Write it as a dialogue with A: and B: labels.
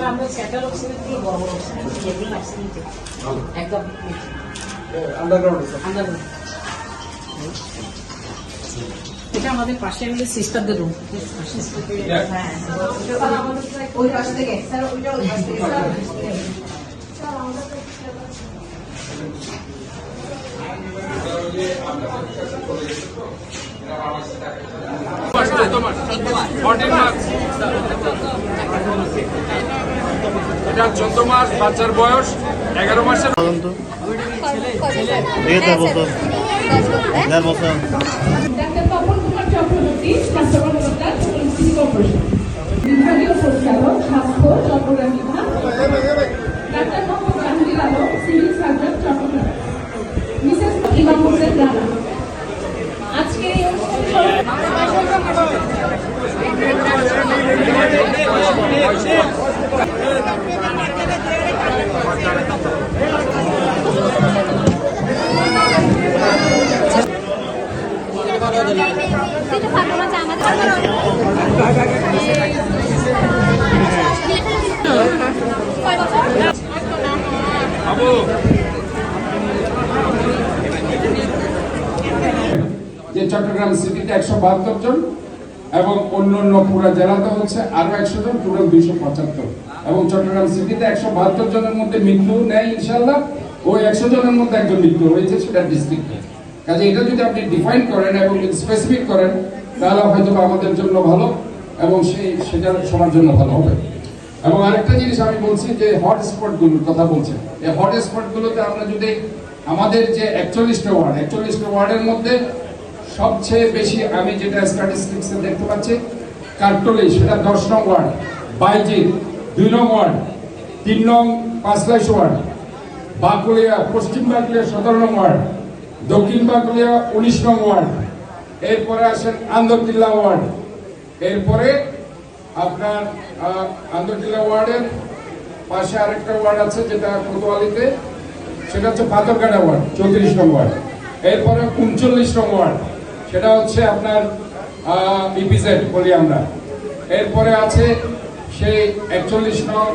A: আমরা সেটার অক্সিজেন দিয়ে বড় বড় অক্সিজেন যেগুলো আছে নিচে একদম আন্ডারগ্রাউন্ড। এটা আমাদের পাশে আমাদের সিস্টারদের রুম। হ্যাঁ ওই পাশ থেকে স্যার ওইটা ওই পাশ থেকে
B: এটা 14 মাস, বাচ্চার বয়স 11 মাসের।
C: বিভাগীয় পরিচালক স্বাস্থ্য চট্টগ্রাম বিভাগ doctor Mohammad Jahangir Alam civil surgeon Chattogram, Mrs Imam Hossain Rana. আজকে এই
B: যে চট্টগ্রাম সিটিতে 172 জন এবং অন্যান্য পুরা জেলাতে হচ্ছে আরো 100 জন, টোটাল 275। এবং চট্টগ্রাম সিটিতে 172 জনের মধ্যে মৃত্যু নেই ইনশাআল্লাহ। ওই 100 জনের মধ্যে একজন মৃত্যু হয়েছে, সেটা ডিস্ট্রিক্টে। কাজে এটা যদি আপনি ডিফাইন করেন এবং স্পেসিফিক করেন তাহলে হয়তো আমাদের জন্য ভালো এবং সেটা সবার জন্য ভালো হবে। এবং আরেকটা জিনিস আমি বলছি যে হটস্পটগুলোর কথা বলছেন, এই হটস্পটগুলোতে আমরা যদি আমাদের যে 41টা ওয়ার্ডের মধ্যে সবচেয়ে বেশি আমি যেটা স্ট্যাটিস্টিক্সে দেখতে পাচ্ছি কার্টলি, সেটা 10 নং ওয়ার্ড, বাইজিৎ 2 নং ওয়ার্ড, 3 নং পাঁচলাইশ ওয়ার্ড, বাকুলিয়া পশ্চিম বাকুলিয়া 17 নং ওয়ার্ড, দক্ষিণ বাকুলিয়া 19 নং ওয়ার্ড, এরপরে আসেন আন্দরকিল্লা ওয়ার্ড, এরপরে আপনার আন্দরকিল্লা ওয়ার্ডের পাশে আরেকটা ওয়ার্ড আছে যেটা কোতোয়ালিতে, সেটা হচ্ছে পাথরঘাটা ওয়ার্ড 34 নং ওয়ার্ড, এরপরে 39 নং ওয়ার্ড, সেটা হচ্ছে আপনার ইপিজেড বলি আমরা, এরপরে আছে সেই 41 নং